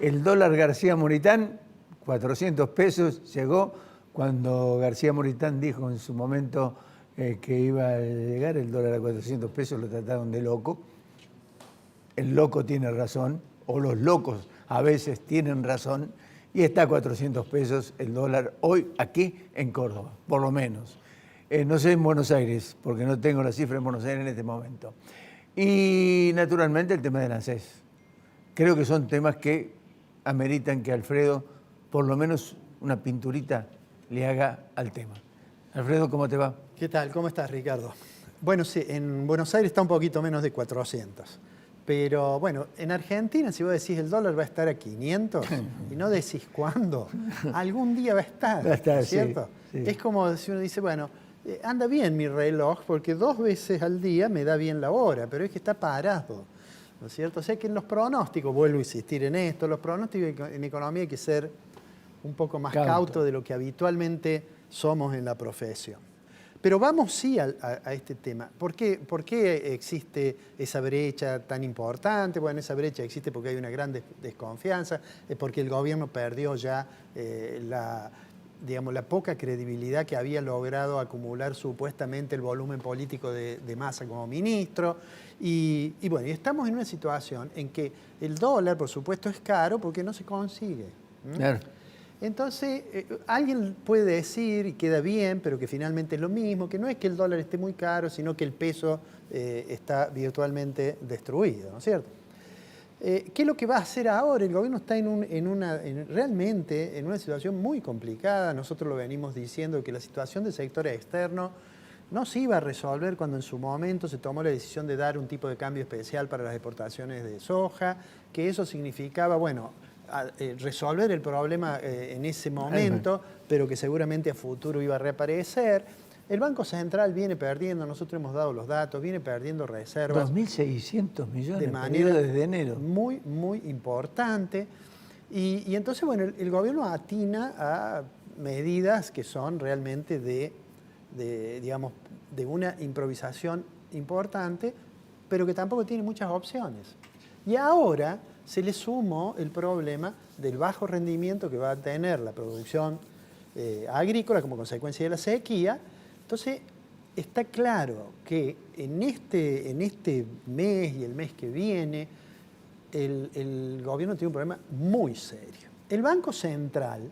El dólar García Moritán, 400 pesos, llegó cuando García Moritán dijo en su momento que iba a llegar el dólar a 400 pesos, lo trataron de loco. El loco tiene razón, o los locos a veces tienen razón, y está a 400 pesos el dólar hoy aquí en Córdoba, por lo menos. No sé en Buenos Aires, porque no tengo la cifra en Buenos Aires en este momento. Y naturalmente el tema del ANSES. Creo que son temas que ameritan que Alfredo, por lo menos una pinturita, le haga al tema. Alfredo, ¿cómo te va? ¿Qué tal? ¿Cómo estás, Ricardo? Bueno, sí, en Buenos Aires está un poquito menos de 400. Pero bueno, en Argentina, si vos decís el dólar va a estar a 500 y no decís cuándo, algún día va a estar, ¿cierto? Sí, sí. Es como si uno dice, bueno, anda bien mi reloj porque 2 veces al día me da bien la hora, pero es que está parado, ¿no es cierto? O sea que en los pronósticos, vuelvo a insistir en esto, los pronósticos en economía hay que ser un poco más cauto de lo que habitualmente somos en la profesión. Pero vamos sí a este tema. ¿Por qué existe esa brecha tan importante? Bueno, esa brecha existe porque hay una gran desconfianza, porque el gobierno perdió ya la poca credibilidad que había logrado acumular supuestamente el volumen político de Massa como ministro. Y bueno, y estamos en una situación en que el dólar, por supuesto, es caro porque no se consigue. Claro. Entonces, alguien puede decir, y queda bien, pero que finalmente es lo mismo, que no es que el dólar esté muy caro, sino que el peso está virtualmente destruido, ¿no es cierto? ¿Qué es lo que va a hacer ahora? El gobierno está realmente en una situación muy complicada. Nosotros lo venimos diciendo que la situación del sector externo no se iba a resolver cuando en su momento se tomó la decisión de dar un tipo de cambio especial para las exportaciones de soja, que eso significaba, bueno, resolver el problema en ese momento, pero que seguramente a futuro iba a reaparecer. El Banco Central viene perdiendo, nosotros hemos dado los datos, viene perdiendo reservas. 2.600 millones de manera desde enero. Muy, muy importante. Y entonces, bueno, el gobierno atina a medidas que son realmente de una improvisación importante, pero que tampoco tiene muchas opciones. Y ahora se le sumó el problema del bajo rendimiento que va a tener la producción agrícola como consecuencia de la sequía. Entonces, está claro que en este mes y el mes que viene, el gobierno tiene un problema muy serio. El Banco Central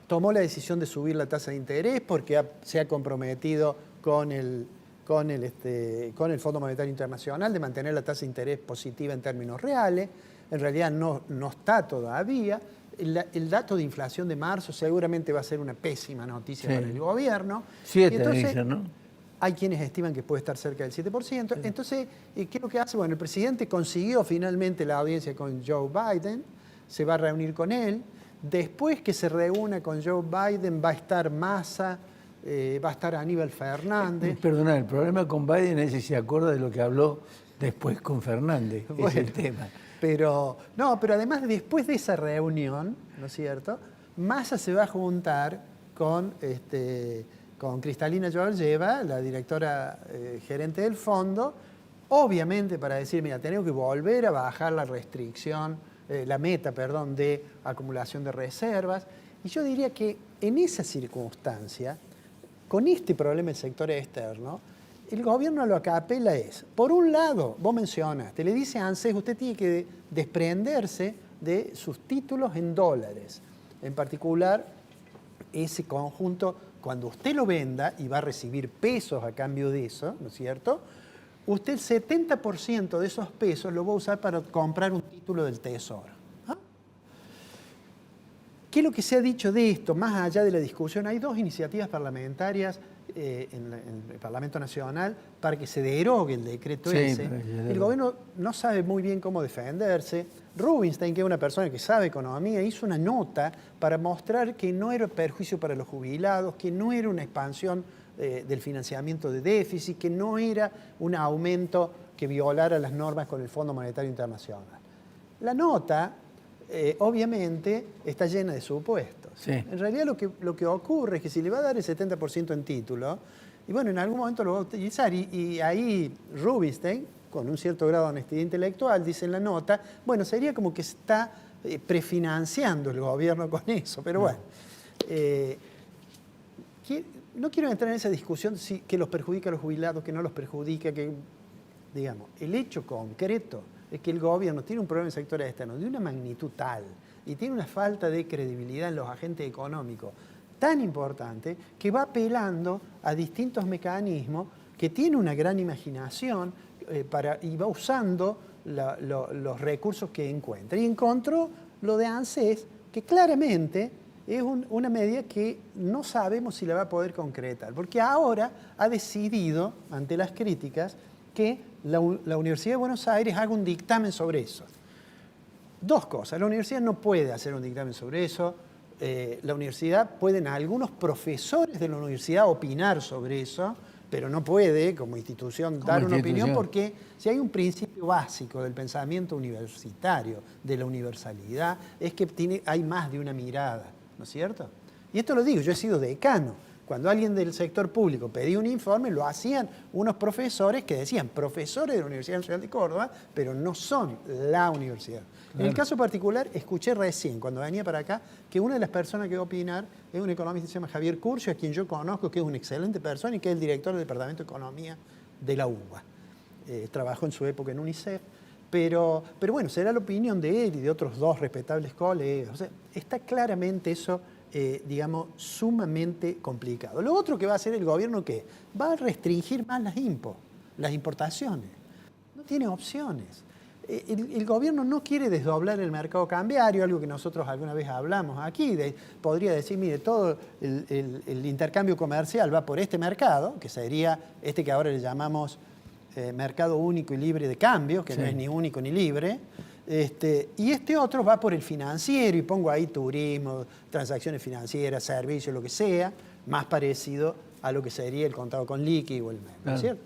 tomó la decisión de subir la tasa de interés porque se ha comprometido con el Fondo Monetario Internacional de mantener la tasa de interés positiva en términos reales. En realidad no está todavía. El dato de inflación de marzo seguramente va a ser una pésima noticia para el gobierno. 7 dicen, ¿no? Hay quienes estiman que puede estar cerca del 7%. Entonces, ¿qué es lo que hace? Bueno, el presidente consiguió finalmente la audiencia con Joe Biden, se va a reunir con él. Después que se reúna con Joe Biden va a estar Massa, va a estar Aníbal Fernández. Perdona, el problema con Biden es si se acuerda de lo que habló después con Fernández, bueno, es el tema. Pero además después de esa reunión, ¿no es cierto? Massa se va a juntar con Cristalina Georgieva, la directora gerente del fondo, obviamente para decir, mira, tenemos que volver a bajar la restricción, la meta, perdón, de acumulación de reservas. Y yo diría que en esa circunstancia, con este problema del sector externo, el gobierno a lo que apela es, por un lado, vos mencionaste, le dice a ANSES, usted tiene que desprenderse de sus títulos en dólares. En particular, ese conjunto, cuando usted lo venda y va a recibir pesos a cambio de eso, ¿no es cierto? Usted el 70% de esos pesos lo va a usar para comprar un título del Tesoro. ¿Qué es lo que se ha dicho de esto? Más allá de la discusión, hay 2 iniciativas parlamentarias en el Parlamento Nacional para que se derogue el decreto ese. El gobierno no sabe muy bien cómo defenderse. Rubinstein, que es una persona que sabe economía, hizo una nota para mostrar que no era perjuicio para los jubilados, que no era una expansión del financiamiento de déficit, que no era un aumento que violara las normas con el Fondo Monetario Internacional. La nota obviamente está llena de supuestos. Sí. En realidad lo que ocurre es que si le va a dar el 70% en título, y bueno, en algún momento lo va a utilizar, y ahí Rubinstein, con un cierto grado de honestidad intelectual, dice en la nota, bueno, sería como que está prefinanciando el gobierno con eso, pero bueno. No quiero entrar en esa discusión si que los perjudica a los jubilados, que no los perjudica, que, digamos, el hecho concreto es que el gobierno tiene un problema en sectores externos de una magnitud tal y tiene una falta de credibilidad en los agentes económicos tan importante que va apelando a distintos mecanismos, que tiene una gran imaginación y va usando los recursos que encuentra. Y encontró lo de ANSES, que claramente es una medida que no sabemos si la va a poder concretar, porque ahora ha decidido, ante las críticas, que la Universidad de Buenos Aires haga un dictamen sobre eso. Dos cosas: la universidad no puede hacer un dictamen sobre eso, la universidad pueden algunos profesores de la universidad opinar sobre eso, pero no puede, como institución, dar una opinión, porque si hay un principio básico del pensamiento universitario, de la universalidad, es que hay más de una mirada, ¿no es cierto? Y esto lo digo, yo he sido decano. Cuando alguien del sector público pedía un informe, lo hacían unos profesores que decían profesores de la Universidad Nacional de Córdoba, pero no son la universidad. Claro. En el caso particular, escuché recién, cuando venía para acá, que una de las personas que va a opinar es un economista que se llama Javier Curcio, a quien yo conozco, que es una excelente persona y que es el director del Departamento de Economía de la UBA. Trabajó en su época en UNICEF, pero bueno, será la opinión de él y de otros dos respetables colegas. O sea, está claramente eso, digamos, sumamente complicado. Lo otro que va a hacer el gobierno, ¿qué? Va a restringir más las importaciones. No tiene opciones. El gobierno no quiere desdoblar el mercado cambiario, algo que nosotros alguna vez hablamos aquí. Podría decir, mire, todo el intercambio comercial va por este mercado, que sería este que ahora le llamamos mercado único y libre de cambio, que sí, no es ni único ni libre. Y este otro va por el financiero, y pongo ahí turismo, transacciones financieras, servicios, lo que sea, más parecido a lo que sería el contado con liqui o el MEP, ¿no es cierto?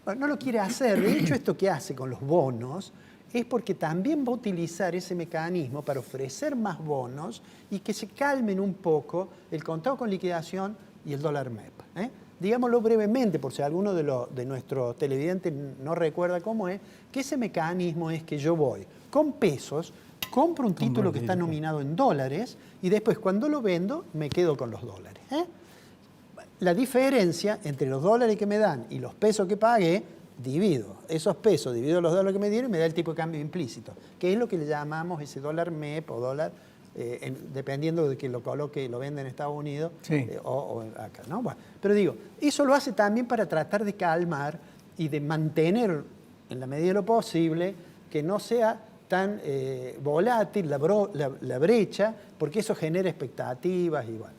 Bueno, no lo quiere hacer. De hecho, esto que hace con los bonos es porque también va a utilizar ese mecanismo para ofrecer más bonos y que se calmen un poco el contado con liquidación y el dólar MEP. Digámoslo brevemente, por si alguno de nuestros televidentes no recuerda cómo es, que ese mecanismo es que yo voy con pesos, compro un título que está nominado en dólares y después cuando lo vendo me quedo con los dólares. La diferencia entre los dólares que me dan y los pesos que pagué, divido. Esos pesos divido los dólares que me dieron y me da el tipo de cambio implícito, que es lo que le llamamos ese dólar MEP o dólar, dependiendo de que lo coloque y lo venda en Estados Unidos, sí, o acá, ¿no? Bueno, pero digo, eso lo hace también para tratar de calmar y de mantener, en la medida de lo posible, que no sea tan volátil la brecha, porque eso genera expectativas igual.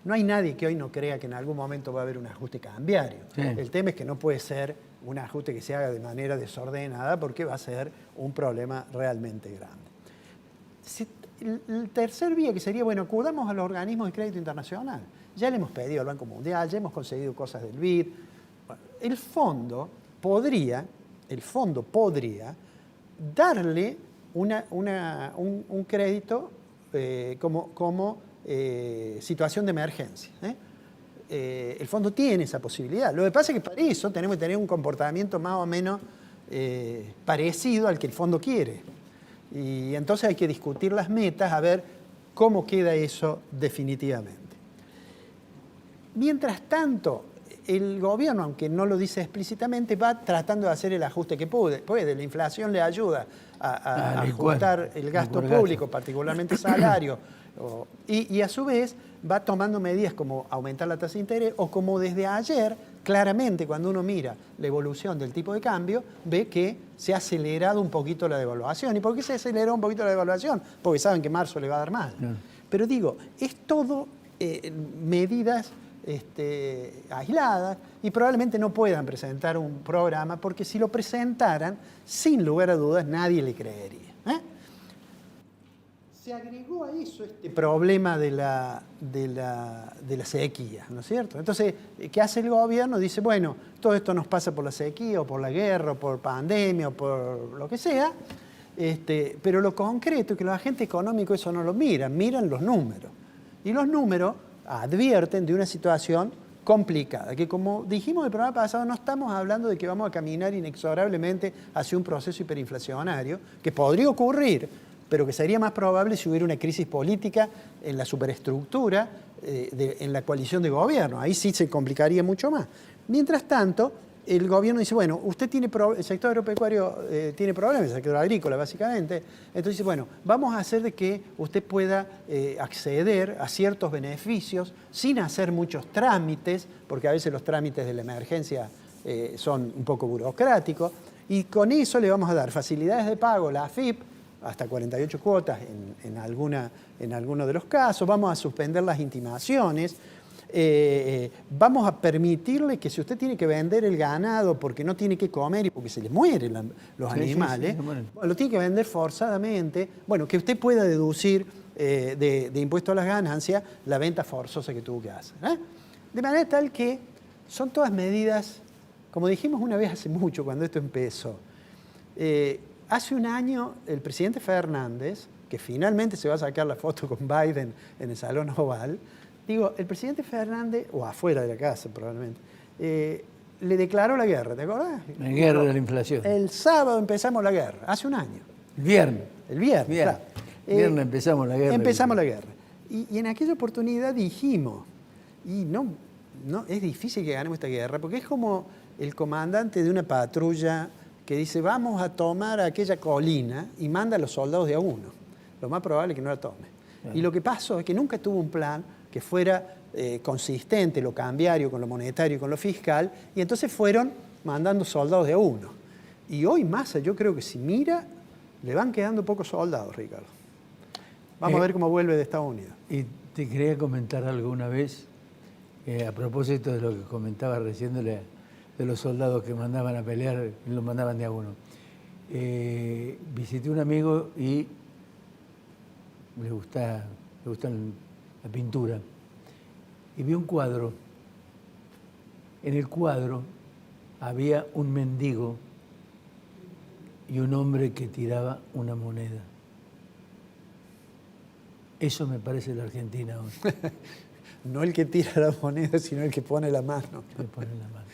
No hay nadie que hoy no crea que en algún momento va a haber un ajuste cambiario. Sí. El tema es que no puede ser un ajuste que se haga de manera desordenada, porque va a ser un problema realmente grande. El tercer vía, que sería, bueno, acudamos a los organismos de crédito internacional. Ya le hemos pedido al Banco Mundial, ya hemos conseguido cosas del BID. Bueno, el fondo podría darle un crédito como situación de emergencia. El fondo tiene esa posibilidad. Lo que pasa es que para eso tenemos que tener un comportamiento más o menos parecido al que el fondo quiere. Y entonces hay que discutir las metas, a ver cómo queda eso definitivamente. Mientras tanto, el gobierno, aunque no lo dice explícitamente, va tratando de hacer el ajuste que puede. La inflación le ayuda a ajustar el gasto público, particularmente salario, y a su vez va tomando medidas como aumentar la tasa de interés, o como desde ayer, claramente cuando uno mira la evolución del tipo de cambio, ve que se ha acelerado un poquito la devaluación. ¿Y por qué se aceleró un poquito la devaluación? Porque saben que marzo le va a dar mal. No. Pero digo, es todo medidas aisladas, y probablemente no puedan presentar un programa, porque si lo presentaran, sin lugar a dudas, nadie le creería. Se agregó a eso este problema de la sequía, ¿no es cierto? Entonces, ¿qué hace el gobierno? Dice, bueno, todo esto nos pasa por la sequía, o por la guerra, o por pandemia, o por lo que sea, pero lo concreto es que los agentes económicos eso no lo miran los números. Y los números advierten de una situación complicada, que como dijimos el programa pasado, no estamos hablando de que vamos a caminar inexorablemente hacia un proceso hiperinflacionario, que podría ocurrir, pero que sería más probable si hubiera una crisis política en la superestructura, en la coalición de gobierno. Ahí sí se complicaría mucho más. Mientras tanto, el gobierno dice, bueno, usted tiene el sector agropecuario tiene problemas, el sector agrícola básicamente, entonces dice, bueno, vamos a hacer de que usted pueda acceder a ciertos beneficios sin hacer muchos trámites, porque a veces los trámites de la emergencia son un poco burocráticos, y con eso le vamos a dar facilidades de pago, la AFIP, hasta 48 cuotas en alguno de los casos, vamos a suspender las intimaciones, vamos a permitirle que si usted tiene que vender el ganado porque no tiene que comer y porque se le mueren los animales, lo tiene que vender forzadamente, bueno, que usted pueda deducir de impuesto a las ganancias la venta forzosa que tuvo que hacer. De manera tal que son todas medidas, como dijimos una vez hace mucho cuando esto empezó, hace un año el presidente Fernández, que finalmente se va a sacar la foto con Biden en el Salón Oval, el presidente Fernández, o afuera de la casa probablemente, le declaró la guerra, ¿te acordás? La guerra de la inflación. El sábado empezamos la guerra, hace un año. El viernes. El viernes, claro. Viernes empezamos la guerra. Empezamos la guerra. Y en aquella oportunidad dijimos, y no, es difícil que ganemos esta guerra, porque es como el comandante de una patrulla que dice, vamos a tomar aquella colina y manda a los soldados de a uno. Lo más probable es que no la tome. Claro. Y lo que pasó es que nunca tuvo un plan que fuera consistente, lo cambiario con lo monetario y con lo fiscal, y entonces fueron mandando soldados de a uno. Y hoy Massa, yo creo que si mira, le van quedando pocos soldados, Ricardo. Vamos a ver cómo vuelve de Estados Unidos. Y te quería comentar algo una vez, a propósito de lo que comentaba recién de los soldados que mandaban a pelear y los mandaban de a uno. Visité un amigo y le gusta la pintura, y vi un cuadro. En el cuadro había un mendigo y un hombre que tiraba una moneda. Eso me parece la Argentina hoy. No el que tira la moneda, sino el que pone la mano. Que pone la mano.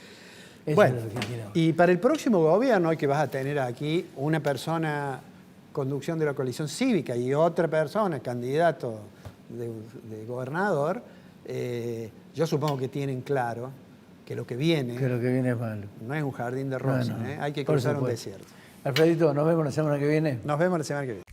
Eso bueno, es la Argentina hoy. Y para el próximo gobierno, que vas a tener aquí una persona conducción de la coalición cívica y otra persona, candidato de gobernador, yo supongo que tienen claro que lo que viene, es malo. No es un jardín de rosas, hay que cruzar un desierto. Alfredito, nos vemos la semana que viene. Nos vemos la semana que viene.